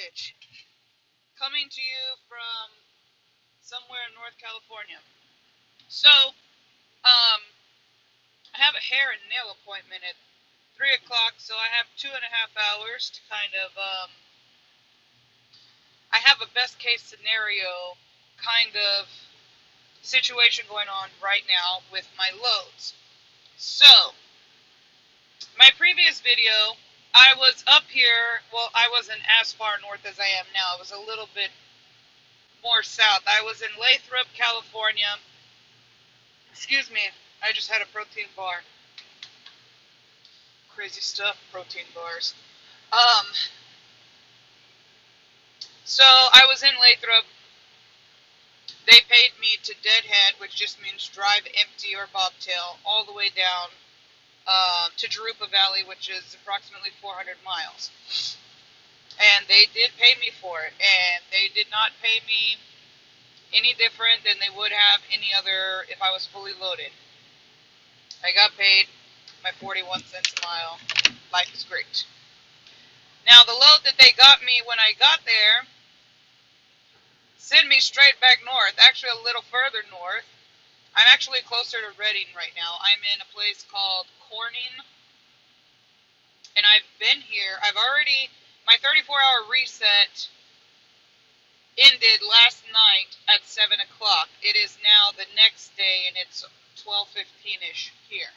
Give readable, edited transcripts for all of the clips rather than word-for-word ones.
Bitch, coming to you from somewhere in North California. So, I have a hair and nail appointment at 3 o'clock, so I have 2.5 hours to I have a best case scenario kind of situation going on right now with my loads. So, my previous video, I was up here, well, I wasn't as far north as I am now. I was a little bit more south. I was in Lathrop, California. Excuse me, I just had a protein bar. Crazy stuff, protein bars. Um, so I was in Lathrop. They paid me to deadhead, which just means drive empty or bobtail, all the way down to Jurupa Valley, which is approximately 400 miles. And they did pay me for it, and they did not pay me any different than they would have any other if I was fully loaded. I got paid my 41 cents a mile. Life is great. Now, the load that they got me when I got there sent me straight back north, actually a little further north. I'm actually closer to Redding right now. I'm in a place called Corning, and I've been here. My 34-hour reset ended last night at 7 o'clock. It is now the next day, and it's 12:15-ish here.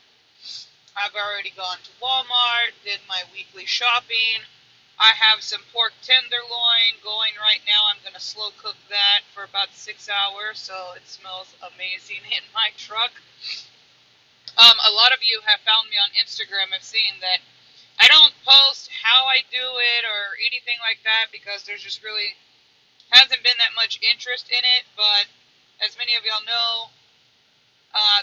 I've already gone to Walmart, did my weekly shopping. I have some pork tenderloin going right now. I'm going to slow cook that for about 6 hours, so it smells amazing in my truck. A lot of you have found me on Instagram. I've seen that I don't post how I do it or anything like that because there's just really hasn't been that much interest in it. But as many of y'all know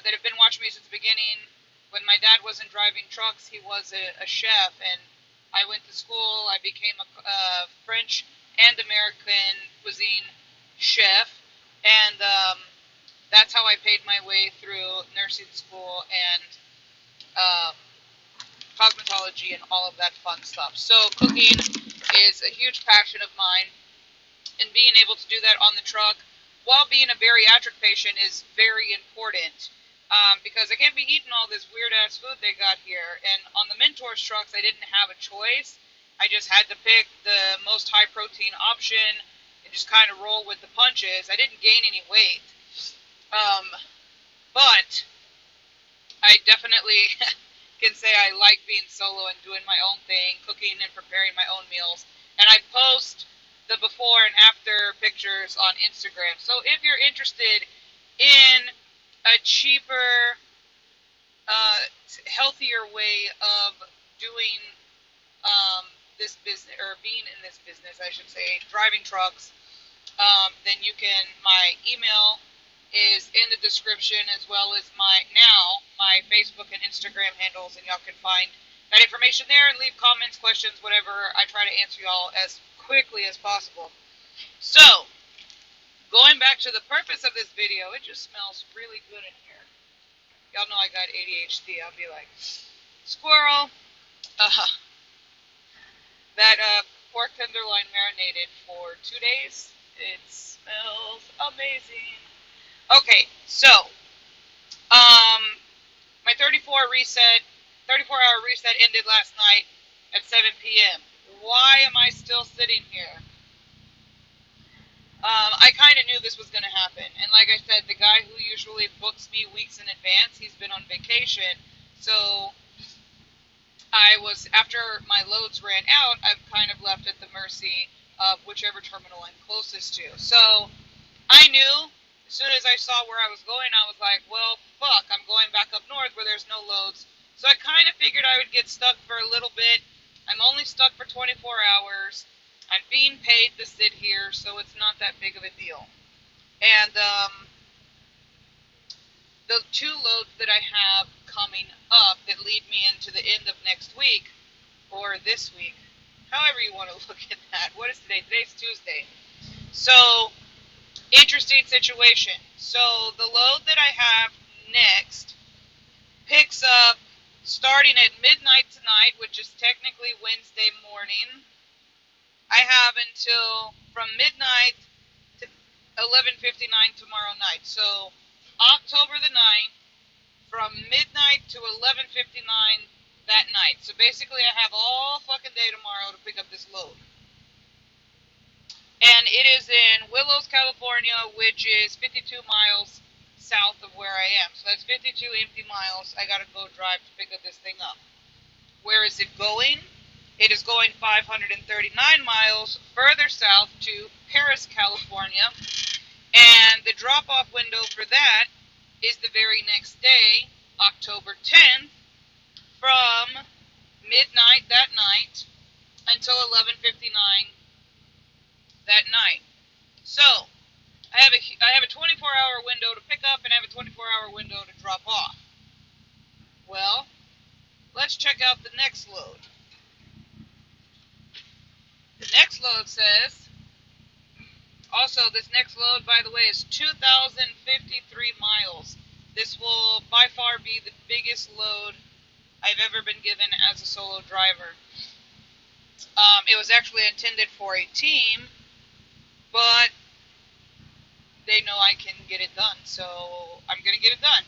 that have been watching me since the beginning, when my dad wasn't driving trucks, he was a chef, and I went to school. I became a French and American cuisine chef, and that's how I paid my way through nursing school and cosmetology and all of that fun stuff. So cooking is a huge passion of mine, and being able to do that on the truck while being a bariatric patient is very important. Because I can't be eating all this weird-ass food they got here. And on the Mentors trucks, I didn't have a choice. I just had to pick the most high-protein option and just kind of roll with the punches. I didn't gain any weight. But I definitely can say I like being solo and doing my own thing, cooking and preparing my own meals. And I post the before and after pictures on Instagram. So if you're interested in a cheaper, healthier way of doing this business, or being in this business, I should say, driving trucks, then you can, my email is in the description, as well as my Facebook and Instagram handles, and y'all can find that information there and leave comments, questions, whatever. I try to answer y'all as quickly as possible. So, going back to the purpose of this video, it just smells really good in here. Y'all know I got ADHD. I'll be like, squirrel. That pork tenderloin marinated for 2 days. It smells amazing. Okay, so my 34-hour reset ended last night at 7 p.m. Why am I still sitting here? I kind of knew this was going to happen. And like I said, the guy who usually books me weeks in advance, he's been on vacation. So after my loads ran out, I'm kind of left at the mercy of whichever terminal I'm closest to. So I knew as soon as I saw where I was going, I was like, well, fuck, I'm going back up north where there's no loads. So I kind of figured I would get stuck for a little bit. I'm only stuck for 24 hours. I'm being paid to sit here, so it's not that big of a deal. And the 2 loads that I have coming up that lead me into the end of next week, or this week, however you want to look at that. What is today? Today's Tuesday. So, interesting situation. So, the load that I have next picks up starting at midnight tonight, which is technically Wednesday morning, I have until from midnight to 11:59 tomorrow night. So October the 9th, from midnight to 11:59 that night. So basically, I have all fucking day tomorrow to pick up this load. And it is in Willows, California, which is 52 miles south of where I am. So that's 52 empty miles. I gotta go drive to pick up this thing up. Where is it going? It is going 539 miles further south to Paris, California. And the drop-off window for that is the very next day, October 10th, from midnight that night until 11:59 that night. So, I have a 24-hour window to pick up and I have a 24-hour window to drop off. Well, let's check out the next load. The next load says, also this next load, by the way, is 2,053 miles. This will by far be the biggest load I've ever been given as a solo driver. It was actually intended for a team, but they know I can get it done, so I'm going to get it done.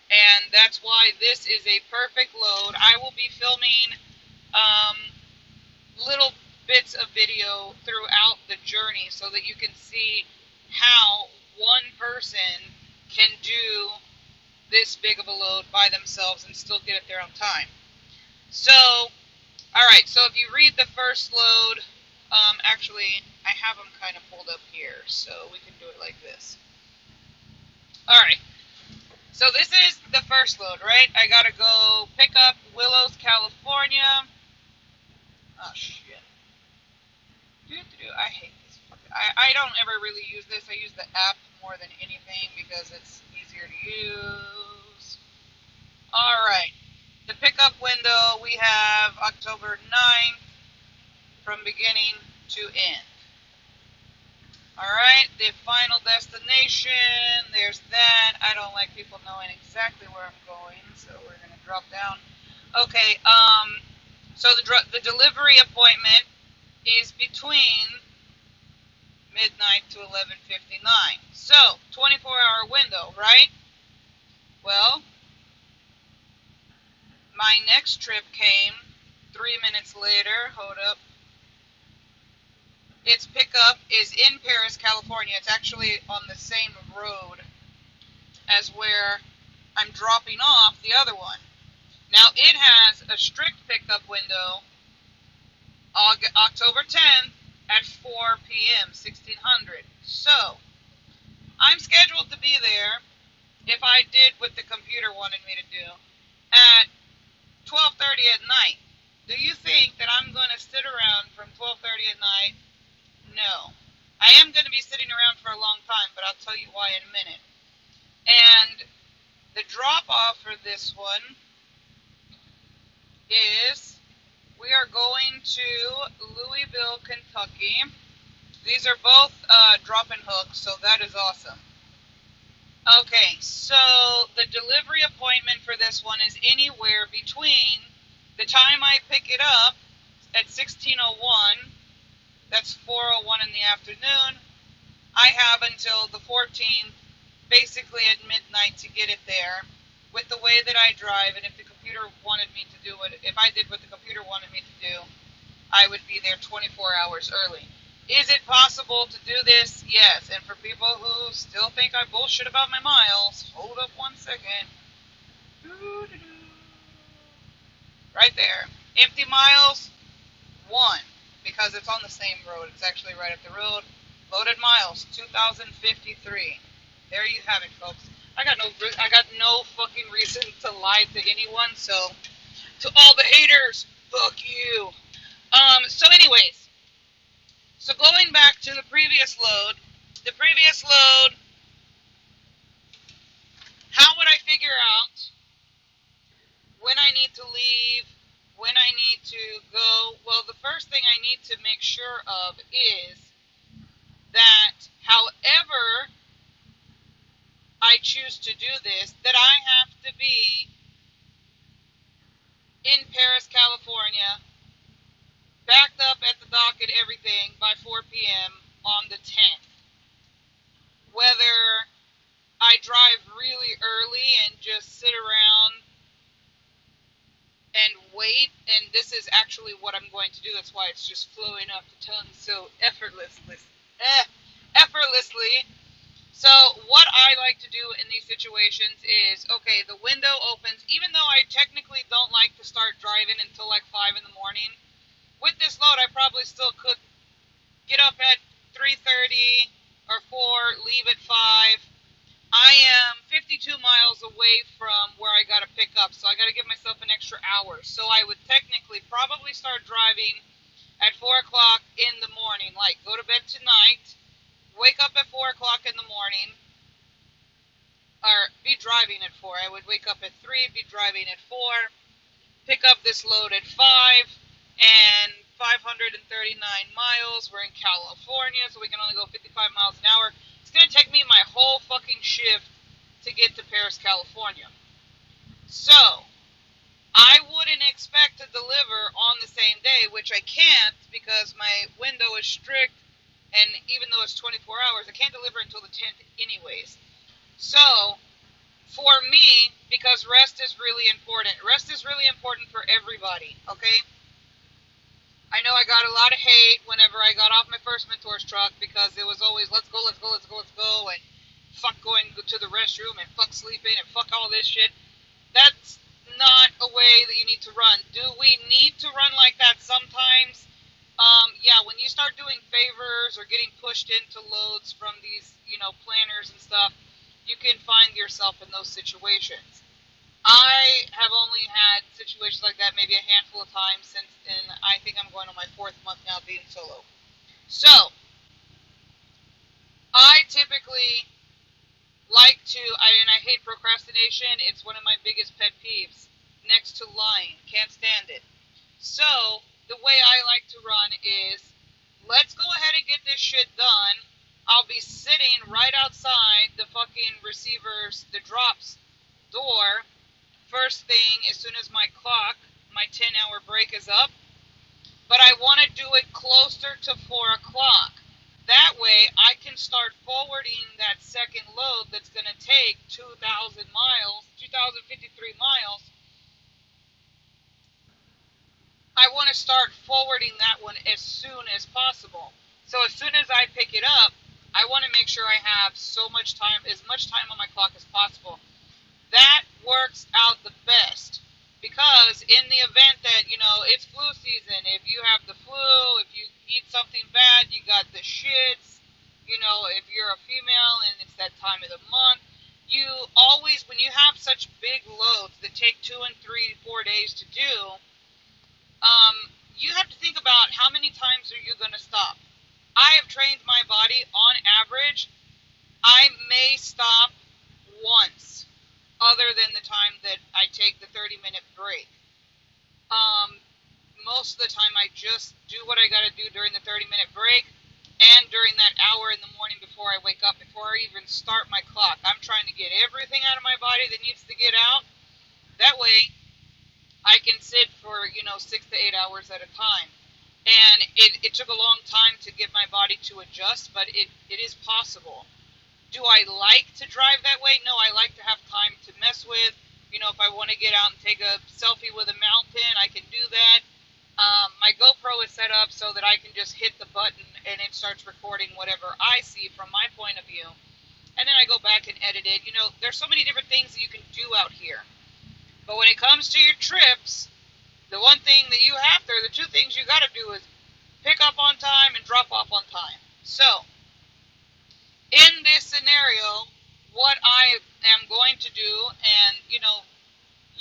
And that's why this is a perfect load. I will be filming little bits of video throughout the journey so that you can see how one person can do this big of a load by themselves and still get it there on time. So, alright, so if you read the first load, actually, I have them kind of pulled up here, so we can do it like this. Alright, so this is the first load, right? I gotta go pick up Willows, California. Oh, shit. I hate this. I don't ever really use this. I use the app more than anything because it's easier to use. Alright. The pickup window, we have October 9th from beginning to end. Alright, the final destination, there's that. I don't like people knowing exactly where I'm going, so we're going to drop down. Okay, so the delivery appointment is between midnight to 11:59. So, 24-hour window, right? Well, my next trip came 3 minutes later. Hold up. Its pickup is in Paris, California. It's actually on the same road as where I'm dropping off the other one. Now, it has a strict pickup window, October 10th at 4 p.m., 1600. So, I'm scheduled to be there, if I did what the computer wanted me to do, at 12:30 at night. Do you think that I'm going to sit around from 12:30 at night? No. I am going to be sitting around for a long time, but I'll tell you why in a minute. And the drop-off for this one is, we are going to Louisville, Kentucky. These are both drop-and hooks, so that is awesome. Okay, so the delivery appointment for this one is anywhere between the time I pick it up at 16:01, that's 4:01 in the afternoon. I have until the 14th, basically at midnight, to get it there with the way that I drive. And if the computer wanted me to do it, if I did what the computer wanted me to do, I would be there 24 hours early. Is it possible to do this? Yes. And for people who still think I bullshit about my miles, hold up 1 second. Right there. Empty miles, 1. Because it's on the same road. It's actually right up the road. Loaded miles, 2,053. There you have it, folks. I got no fucking reason to lie to anyone, so to all the haters, fuck you. So anyways, so going back to the previous load, how would I figure out when I need to leave, when I need to go? Well, the first thing I need to make sure of is that however I choose to do this, that I have to be in Paris, California backed up at the dock and everything by 4 p.m. on the 10th. Whether I drive really early and just sit around and wait, and this is actually what I'm going to do. That's why it's just flowing off the tongue so effortlessly. So what I like to do in these situations is, okay, the window opens, even though I technically don't like to start driving until like 5 in the morning. With this load, I probably still could get up at 3:30 or 4, leave at 5. I am 52 miles away from where I got to pick up, so I got to give myself an extra hour. So I would technically probably start driving at 4 o'clock in the morning, like go to bed tonight, wake up at 4 o'clock in the morning, or be driving at 4. I would wake up at 3, be driving at 4, pick up this load at 5, and 539 miles. We're in California, so we can only go 55 miles an hour. It's going to take me my whole fucking shift to get to Paris, California. So, I wouldn't expect to deliver on the same day, which I can't because my window is strict, and even though it's 24 hours, I can't deliver until the 10th anyways. So, for me, because rest is really important. Rest is really important for everybody, okay? I know I got a lot of hate whenever I got off my first Mentor's truck because it was always, let's go, let's go, let's go, let's go, and fuck going to the restroom, and fuck sleeping, and fuck all this shit. That's not a way that you need to run. Do we need to run like that sometimes? Yeah, when you start doing favors or getting pushed into loads from these, planners and stuff, you can find yourself in those situations. I have only had situations like that maybe a handful of times since, and I think I'm going on my 4th month now being solo. So, I typically like to, and I hate procrastination. It's one of my biggest pet peeves, next to lying. Can't stand it. So, the way I like to run is, let's go ahead and get this shit done. I'll be sitting right outside the fucking the drops door, first thing as soon as my 10-hour break is up. But I want to do it closer to 4 o'clock. That way, I can start forwarding that second load that's going to take 2,053 miles. I want to start forwarding that one as soon as possible. So as soon as I pick it up, I want to make sure I have as much time on my clock as possible. That works out the best. Because in the event that, it's flu season, if you have the flu, if you eat something bad, you got the shits, if you're a female and it's that time of the month, you always, when you have such big loads that take 2 and 3, 4 days to do, you have to think about how many times are you going to stop. I have trained my body, on average, I may stop once, other than the time that I take the 30-minute break. Most of the time I just do what I got to do during the 30-minute break and during that hour in the morning before I wake up, before I even start my clock. I'm trying to get everything out of my body that needs to get out. That way I can sit for, 6 to 8 hours at a time. And it took a long time to get my body to adjust, but it is possible. Do I like to drive that way? No, I like to have time to mess with. If I want to get out and take a selfie with a mountain, I can do that. My GoPro is set up so that I can just hit the button and it starts recording whatever I see from my point of view. And then I go back and edit it. There's so many different things that you can do out here. But when it comes to your trips, the one thing that you have to, the two things you got to do is pick up on time and drop off on time. So, in this scenario, what I am going to do, and,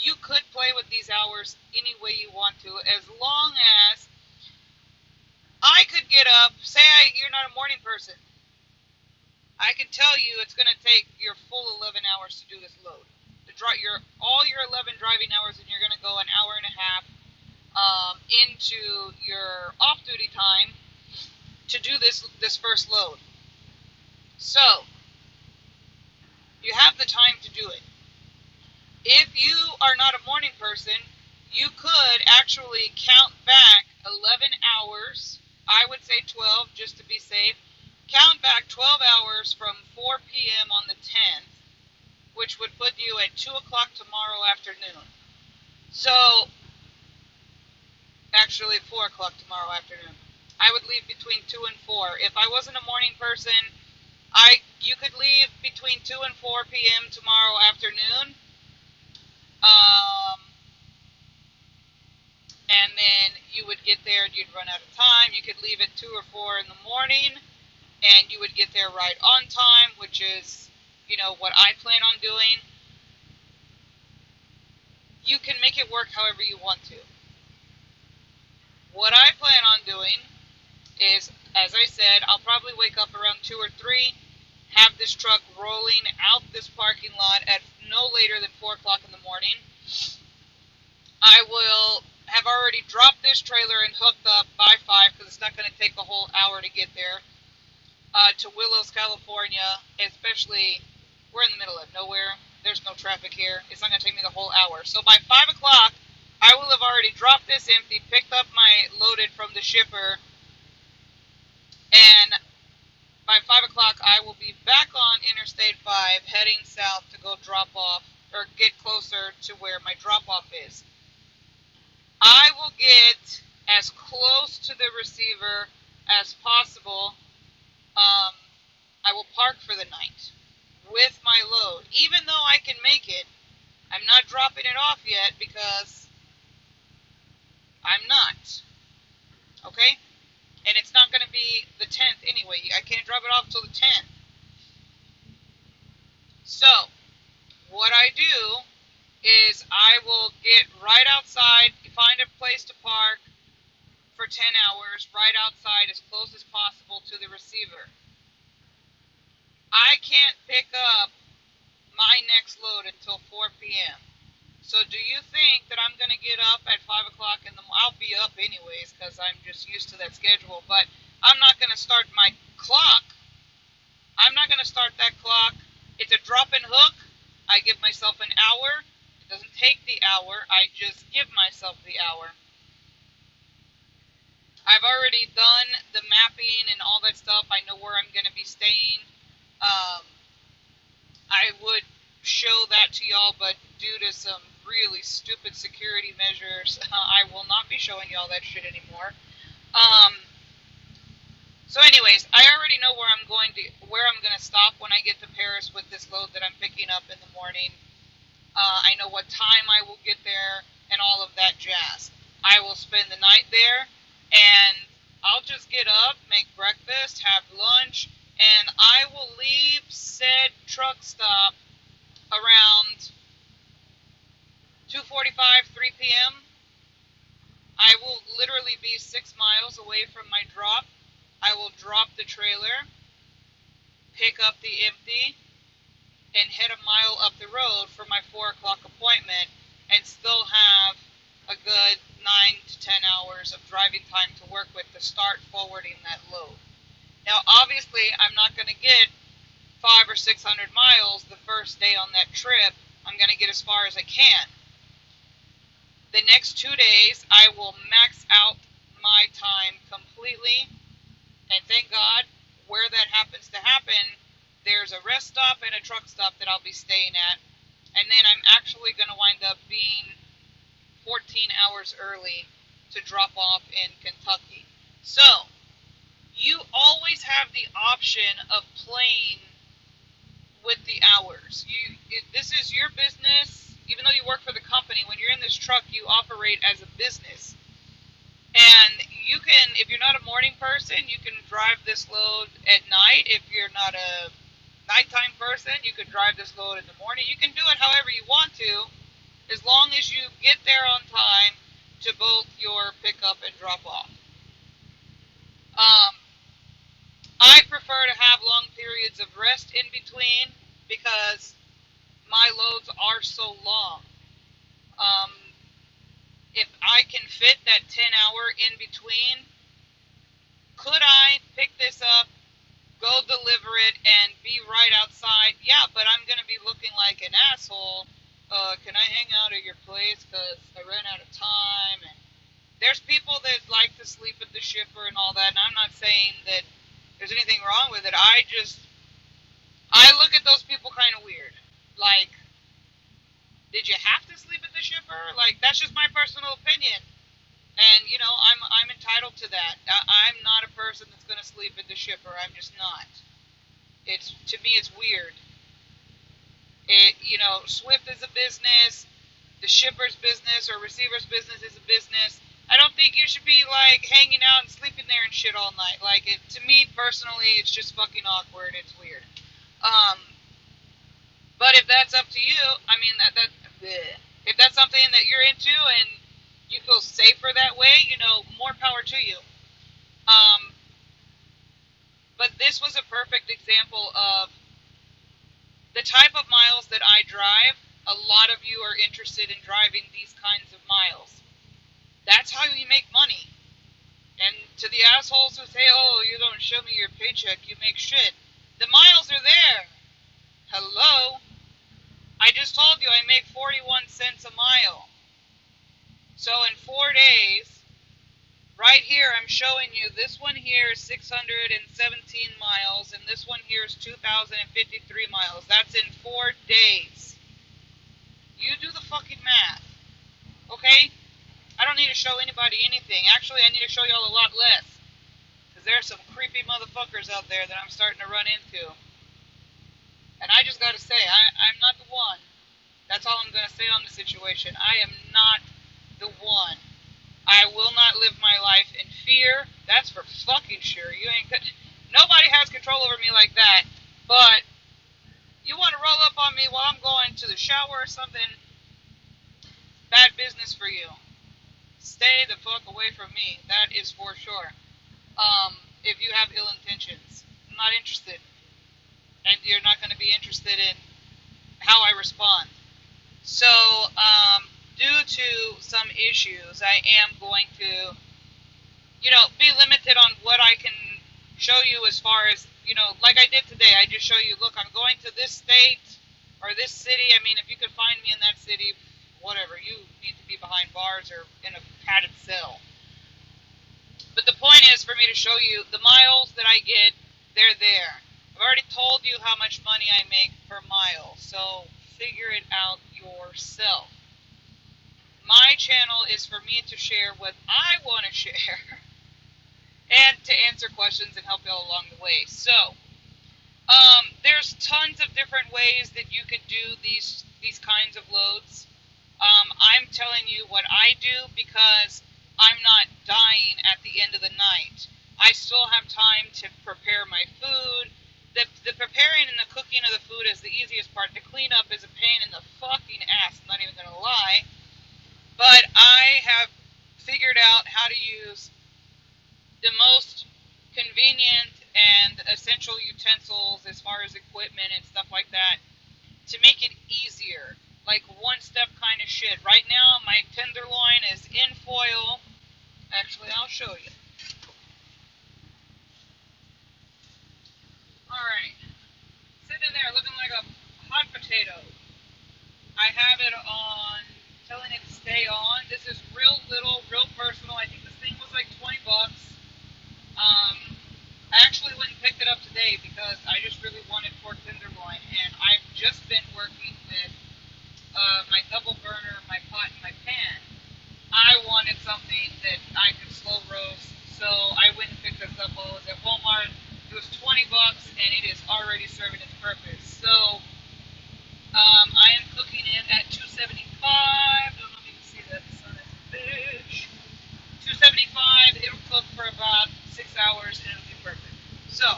you could play with these hours any way you want to, as long as I could get up, you're not a morning person. I can tell you it's going to take your full 11 hours to do this load. All your 11 driving hours, and you're going to go an hour and a half into your off-duty time to do this first load. So, you have the time to do it. If you are not a morning person, you could actually count back 11 hours. I would say 12 just to be safe. Count back 12 hours from 4 p.m. on the 10th, which would put you at 2 o'clock tomorrow afternoon. So, actually 4 o'clock tomorrow afternoon. I would leave between 2 and 4. If I wasn't a morning person, you could leave between 2 and 4 p.m. tomorrow afternoon. Um, and then you would get there and you'd run out of time. You could leave at 2 or 4 in the morning, and you would get there right on time, which is, what I plan on doing. You can make it work however you want to. What I plan on doing is, as I said, I'll probably wake up around 2 or 3, have this truck rolling out this parking lot at no later than 4 o'clock in the morning. I will have already dropped this trailer and hooked up by 5, because it's not going to take a whole hour to get there, to Willows, California. Especially, we're in the middle of nowhere. There's no traffic here. It's not going to take me the whole hour. So by 5 o'clock, I will have already dropped this empty, picked up my loaded from the shipper, and by 5 o'clock, I will be back on Interstate 5, heading south to go drop off, or get closer to where my drop off is. I will get as close to the receiver as possible. I will park for the night with my load. Even though I can make it, I'm not dropping it off yet because I'm not. Okay? And it's not going to be the 10th anyway. I can't drop it off till the 10th. So, what I do is I will get right outside, find a place to park for 10 hours, right outside as close as possible to the receiver. I can't pick up my next load until 4 p.m. So do you think that I'm going to get up at 5 o'clock in the morning? I'll be up anyways because I'm just used to that schedule, but I'm not going to start my clock. I'm not going to start that clock. It's a drop and hook. I give myself an hour. It doesn't take the hour. I just give myself the hour. I've already done the mapping and all that stuff. I know where I'm going to be staying. I would show that to y'all, but due to some really stupid security measures, I will not be showing y'all that shit anymore. So anyways, I already know where I'm going to stop when I get to Paris with this load that I'm picking up in the morning. I know what time I will get there and all of that jazz. I will spend the night there, and I'll just get up, make breakfast, have lunch, and I will leave said truck stop around 2:45, 3 p.m. I will literally be 6 miles away from my drop. I will drop the trailer, pick up the empty, and head a mile up the road for my 4 o'clock appointment, and still have a good 9 to 10 hours of driving time to work with to start forwarding that load. Now, obviously, I'm not going to get 500 or 600 miles the first day on that trip. I'm going to get as far as I can. The next 2 days, I will max out my time completely, and thank God, where that happens to happen, there's a rest stop and a truck stop that I'll be staying at, and then I'm actually going to wind up being 14 hours early to drop off in Kentucky. So, you always have the option of playing with the hours. This is your business. Even though you work for the company, when you're in this truck, you operate as a business. And you can, if you're not a morning person, you can drive this load at night. If you're not a nighttime person, you can drive this load in the morning. You can do it however you want to, as long as you get there on time to both your pickup and drop off. I prefer to have long periods of rest in between because my loads are so long. If I can fit that 10-hour in between, could I pick this up, go deliver it, and be right outside? Yeah, but I'm going to be looking like an asshole. Can I hang out at your place because I ran out of time? And there's people that that like to sleep at the shipper and all that, and I'm not saying that there's anything wrong with it. I look at those people kind of weird. Like, did you have to sleep at the shipper? Like, that's just my personal opinion. And, you know, I'm entitled to that. I'm not a person that's going to sleep at the shipper. I'm just not. To me, it's weird. You know, Swift is a business. The shipper's business or receiver's business is a business. I don't think you should be, like, hanging out and sleeping there and shit all night. Like, to me, personally, it's just fucking awkward. It's weird. But if that's up to you, I mean, if that's something that you're into and you feel safer that way, you know, more power to you. But this was a perfect example of the type of miles that I drive. A lot of you are interested in driving these kinds of miles. That's how you make money. And to the assholes who say, oh, you don't show me your paycheck, you make shit. The miles are there. Hello? I just told you I make 41 cents a mile. So in 4 days, right here I'm showing you this one here is 617 miles, and this one here is 2,053 miles. That's in 4 days. You do the fucking math. Okay? I don't need to show anybody anything. Actually, I need to show y'all a lot less. Because there's some creepy motherfuckers out there that I'm starting to run into. And I just gotta say, I'm not the one. That's all I'm gonna say on the situation. I am not the one. I will not live my life in fear. That's for fucking sure. Nobody has control over me like that. But you want to roll up on me while I'm going to the shower or something? Bad business for you. Stay the fuck away from me. That is for sure. If you have ill intentions, I'm not interested. And you're not going to be interested in how I respond. So, due to some issues, I am going to, be limited on what I can show you as far as, like I did today. I just show you, look, I'm going to this state or this city. I mean, if you could find me in that city, whatever, you need to be behind bars or in a padded cell. But the point is for me to show you the miles that I get, they're there. I've already told you how much money I make per mile, so figure it out yourself. My channel is for me to share what I want to share and to answer questions and help y'all along the way. So, there's tons of different ways that you could do these kinds of loads. I'm telling you what I do because I'm not dying at the end of the night. I still have time to prepare my food. The preparing and the cooking of the food is the easiest part. The cleanup is a pain in the fucking ass, I'm not even going to lie. But I have figured out how to use the most convenient and essential utensils as far as equipment and stuff like that to make it easier. Like one-step kind of shit. Right now, my tenderloin is in foil. Actually, I'll show you. Alright. Sitting there looking like a hot potato. I have it on, telling it to stay on. This is real little, real personal. I think this thing was like 20 bucks. I actually went and picked it up today because I just really wanted pork tenderloin, and I've just been working with my double burner, my pot, and my pan. I wanted something that I could slow roast, so I went and picked this up while I was at Walmart. It was 20 bucks, and it is already serving its purpose. So, I am cooking it at 275. Don't know if you can see that. The sun is a bitch. 275. It'll cook for about 6 hours, and it'll be perfect. So,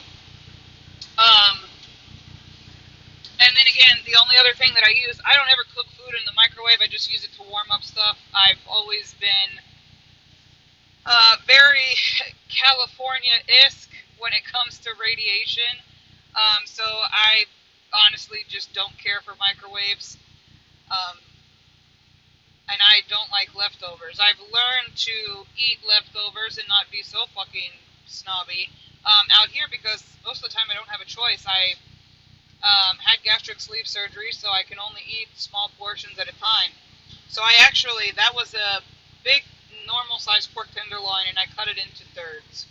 and then again, the only other thing that I use, I don't ever cook food in the microwave. I just use it to warm up stuff. I've always been very California-esque when it comes to radiation. So I honestly just don't care for microwaves. And I don't like leftovers. I've learned to eat leftovers and not be so fucking snobby out here because most of the time I don't have a choice. I had gastric sleeve surgery, so I can only eat small portions at a time. So that was a big normal-sized pork tenderloin, and cut it into thirds.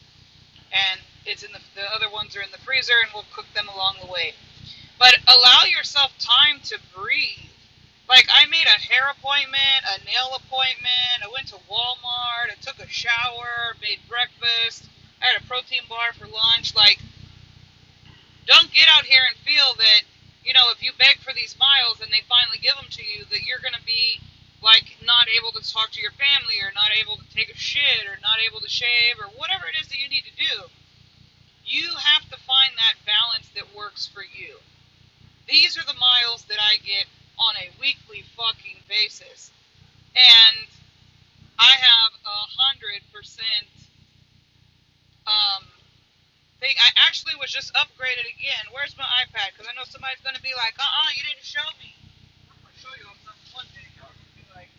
And it's in the other ones are in the freezer, and we'll cook them along the way. But allow yourself time to breathe. Like, I made a hair appointment, a nail appointment, I went to Walmart, I took a shower, made breakfast, I had a protein bar for lunch. Like, don't get out here and feel that, if you beg for these miles and they finally give them to you, that you're going to be, like, not able to talk to your family, or not able to take a shit, or not able to shave, or whatever it is that you need to do. You have to find that balance that works for you. These are the miles that I get on a weekly fucking basis. And I have 100% thing. I actually was just upgraded again. Where's my iPad? Because I know somebody's going to be like, you didn't show me. I'm going to show you something one day. Y'all are going to be like,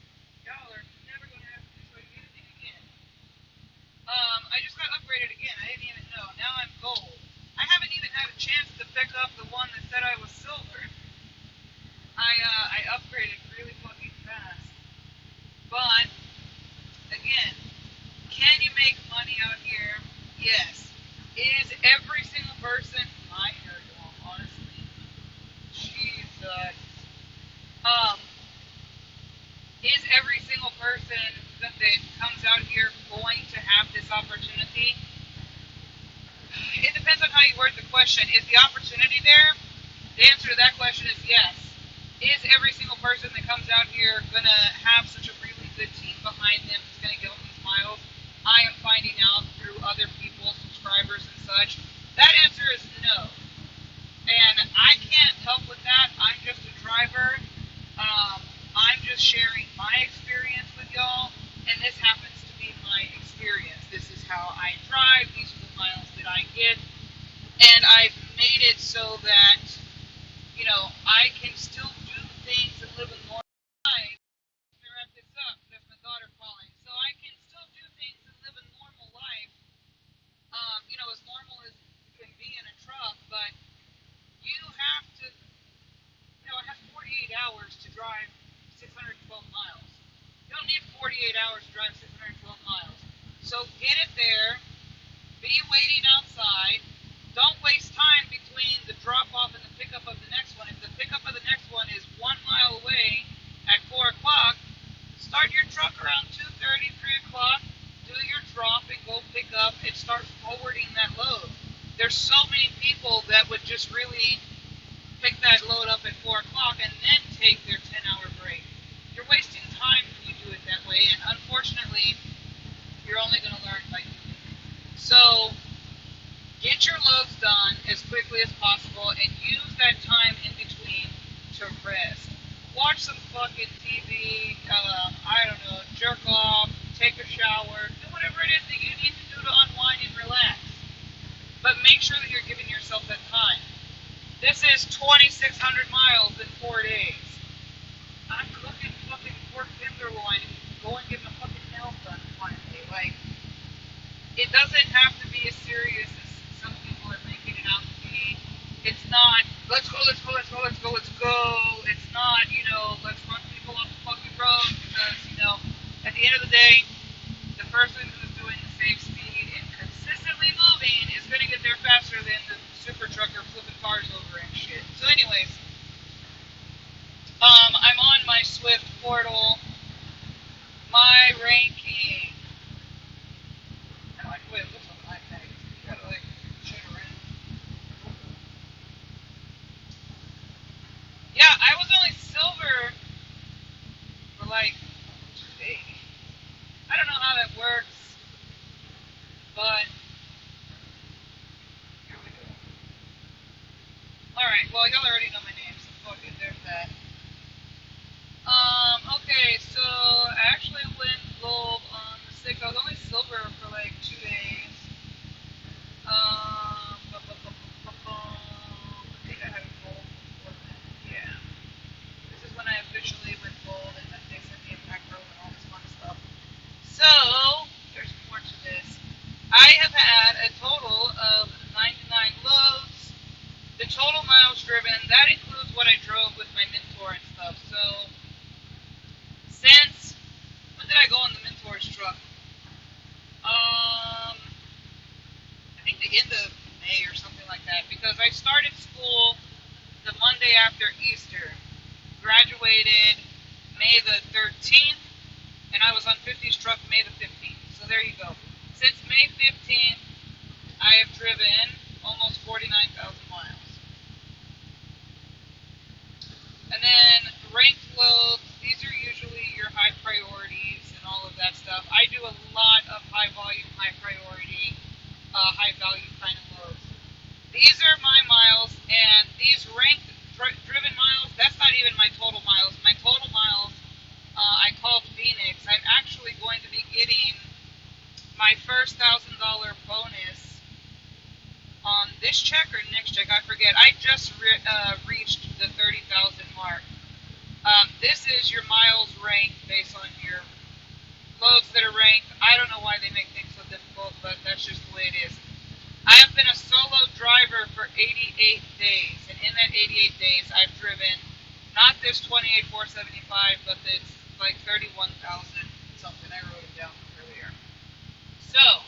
y'all are never going to have to show you anything again. I just got upgraded again. I didn't even know. Now I'm gold. I haven't even had a chance to pick up the one that said I was silver. I upgraded really fucking fast. But, again, can you make money out here? Yes. Is every single person my hair doll, honestly? Jesus. Is every single person that comes out here going to have this opportunity? It depends on how you word the question. Is the opportunity there? The answer to that question is yes. Is every single person that comes out here going to have such a really good team behind them who's going to give them these miles? I am finding out through other people, subscribers and such. That answer is no. And I can't help with that. I'm just a driver. I'm just sharing my experience with y'all, and this happens to be my experience. This is how I drive. These are the miles that I get. And I've made it so that, I can still do things and live a normal life. Let me wrap this up. That's my daughter calling. So I can still do things and live a normal life, as normal as it can be in a truck, but you have to, I have 48 hours to drive 612 miles. You don't need 48 hours to drive 612 miles. So get it there, be waiting outside. Don't waste time between the drop-off and the pickup of the next one. If the pickup of the next one is 1 mile away at 4 o'clock, start your truck around 2:30, 3 o'clock, do your drop and go pick up and start forwarding that load. There's so many people that would just really pick that load up at 4 o'clock and then take their 10-hour break. You're wasting time when you do it that way, and unfortunately, you're only going to learn by doing it. So, get your loads done as quickly as possible and use that time in between to rest. Watch some fucking TV, I don't know, jerk off, take a shower, do whatever it is that you need to do to unwind and relax. But make sure that you're giving yourself that time. This is 2,600 miles in 4 days. I'm cooking fucking pork tenderloin and go and get my fucking nails done finally. Like, it doesn't have to be as serious as some people are making it out to be. It's not, let's go, let's go, let's go, let's go, let's go. It's not, let's run people off the fucking road because, at the end of the day, the person who's doing the safe speed and consistently moving is going to get there faster than the super trucker flipping cars over and shit. So anyways, I'm on my Swift portal. My ranking. Wait, what's on my iPad? You gotta shut around. Yeah, I was only silver for 2 days. I don't know how that works, but here we go. Alright, well, y'all already know my name, so fuck it, there's that. Okay, so I actually went gold on the 6th. I was only silver for 2 days. I think I had gold before then. Yeah. This is when I officially went gold, and then they sent me a macro and all this fun stuff. So, there's more to this. I have had a total of 99 loads. The total miles driven, that includes what I drove with my Mentor and stuff. So, when did I go on the Mentor's truck? end of May or something like that, because I started school the Monday after Easter, graduated May the 13th, and I was on 50's truck May the 15th. So there you go. Since May 15th, I have driven almost 49,000 miles. And then ranked loads, these are usually your high priorities and all of that stuff. I do a lot of high volume, high priority, high value kind of loads. These are my miles, and these ranked driven miles, that's not even my total miles. My total miles, I call Phoenix. I'm actually going to be getting my first $1,000 bonus on this check or next check, I forget. I just reached the 30,000 mark. This is your miles ranked based on your loads that are ranked. I don't know why they make things so difficult, but that's just the way it is. I have been a solo driver for 88 days, and in that 88 days, I've driven not this 28,475, but it's like 31,000 something. I wrote it down earlier. So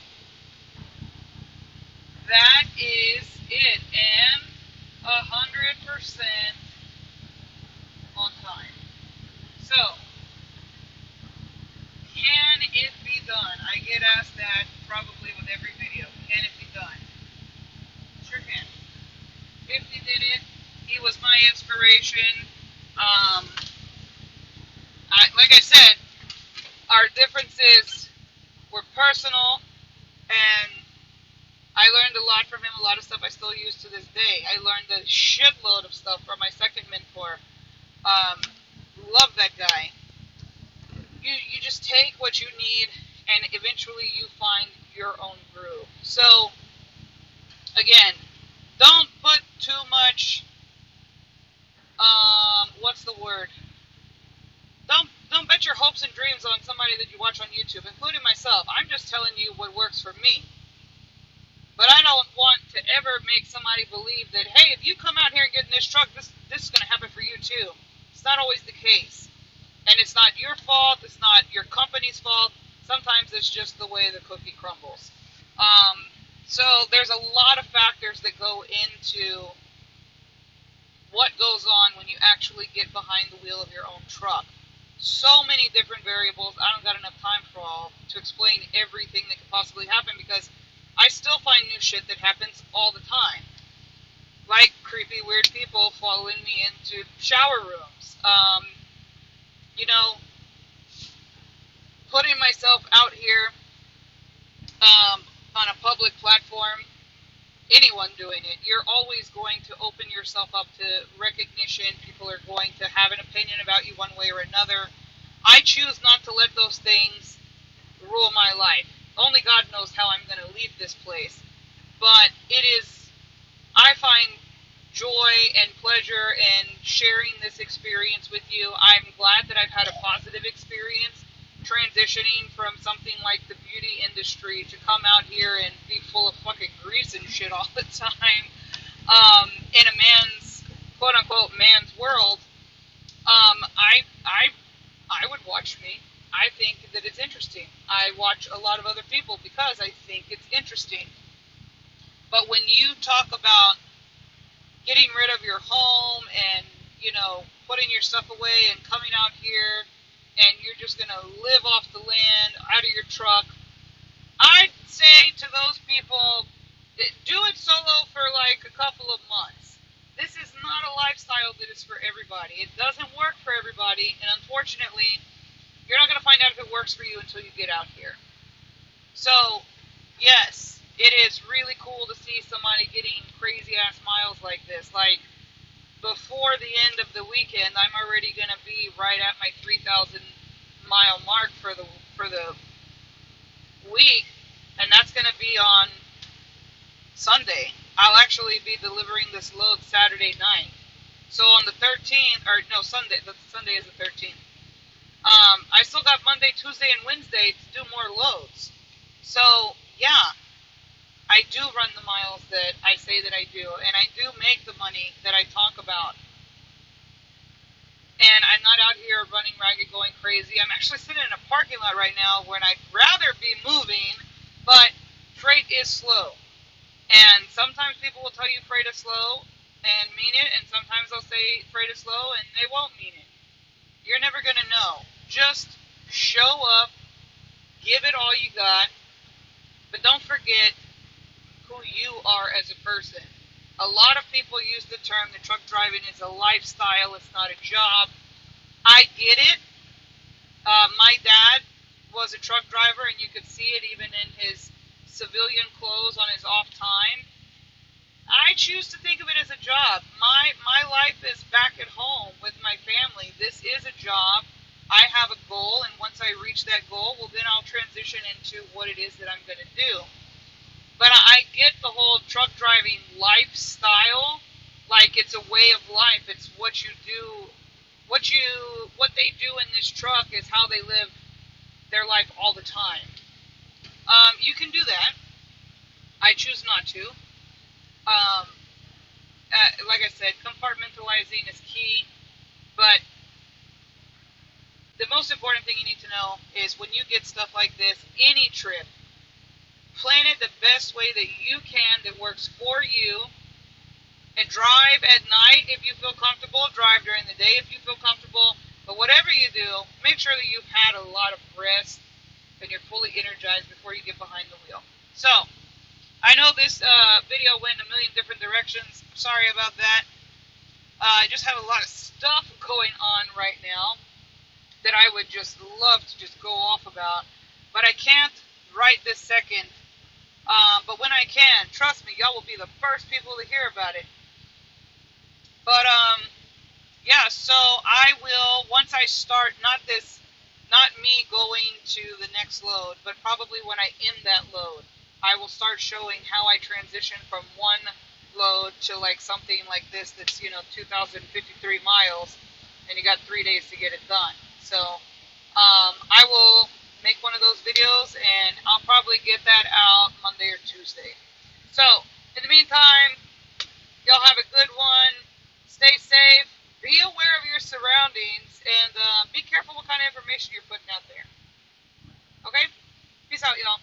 that is it, and 100% on time. So, can it be done? I get asked that probably with every video. Can it be done? Sure can. 50 did it. He was my inspiration. Like I said, our differences were personal, and I learned a lot from him, a lot of stuff I still use to this day. I learned a shitload of stuff from my second mentor. Love that guy. You just take what you need, and eventually you find your own groove. So, again, don't put too much, what's the word? Don't bet your hopes and dreams on somebody that you watch on YouTube, including myself. I'm just telling you what works for me. But I don't want to ever make somebody believe that, hey, if you come out here and get in this truck, this is going to happen for you too. It's not always the case. And it's not your fault. It's not your company's fault. Sometimes it's just the way the cookie crumbles. So there's a lot of factors that go into what goes on when you actually get behind the wheel of your own truck. So many different variables. I don't got enough time for all to explain everything that could possibly happen, because I still find new shit that happens all the time. Like creepy, weird people following me into shower rooms. Putting myself out here on a public platform, anyone doing it, you're always going to open yourself up to recognition. People are going to have an opinion about you one way or another. I choose not to let those things rule my life. Only God knows how I'm going to leave this place. But I find joy and pleasure in sharing this experience with you. I'm glad that I've had a positive experience transitioning from something like the beauty industry to come out here and be full of fucking grease and shit all the time in a man's, quote-unquote, man's world. I would watch me. I think that it's interesting. I watch a lot of other people because I think it's interesting. But when you talk about getting rid of your home and, putting your stuff away and coming out here and you're just going to live off the land, out of your truck, I'd say to those people, do it solo for like a couple of months. This is not a lifestyle that is for everybody. It doesn't work for everybody, and unfortunately, you're not going to find out if it works for you until you get out here. So, yes, it is really cool to see somebody getting crazy-ass miles like this. Like, before the end of the weekend, I'm already going to be right at my 3,000-mile mark for the week, and that's going to be on Sunday. I'll actually be delivering this load Saturday night. So on the 13th, Sunday is the 13th. I still got Monday, Tuesday, and Wednesday to do more loads. So, yeah, I do run the miles that I say that I do, and I do make the money that I talk about. And I'm not out here running ragged, going crazy. I'm actually sitting in a parking lot right now where I'd rather be moving, but freight is slow. And sometimes people will tell you freight is slow and mean it, and sometimes they'll say freight is slow and they won't mean it. You're never going to know. Just show up, give it all you got, but don't forget who you are as a person. A lot of people use the term that truck driving is a lifestyle, it's not a job. I get it. My dad was a truck driver, and you could see it even in his civilian clothes on his off time. I choose to think of it as a job. My life is back at home with my family. This is a job. I have a goal, and once I reach that goal, well, then I'll transition into what it is that I'm going to do. But I get the whole truck driving lifestyle, like it's a way of life. It's what you do, what they do in this truck is how they live their life all the time. You can do that. I choose not to. Um, like I said, compartmentalizing is key. But the most important thing you need to know is when you get stuff like this, any trip, plan it the best way that you can that works for you. And drive at night if you feel comfortable. Drive during the day if you feel comfortable. But whatever you do, make sure that you've had a lot of rest and you're fully energized before you get behind the wheel. So, I know this video went a million different directions. Sorry about that. I just have a lot of stuff going on right now that I would just love to just go off about. But I can't right this second. But when I can, trust me, y'all will be the first people to hear about it. But, yeah, so I will, once I start, not me going to the next load, but probably when I end that load, I will start showing how I transition from one load to like something like this that's, 2,053 miles, and you got 3 days to get it done. So, I will make one of those videos, and I'll probably get that out Monday or Tuesday. So, in the meantime, y'all have a good one. Stay safe. Be aware of your surroundings, and be careful what kind of information you're putting out there. Okay? Peace out, y'all.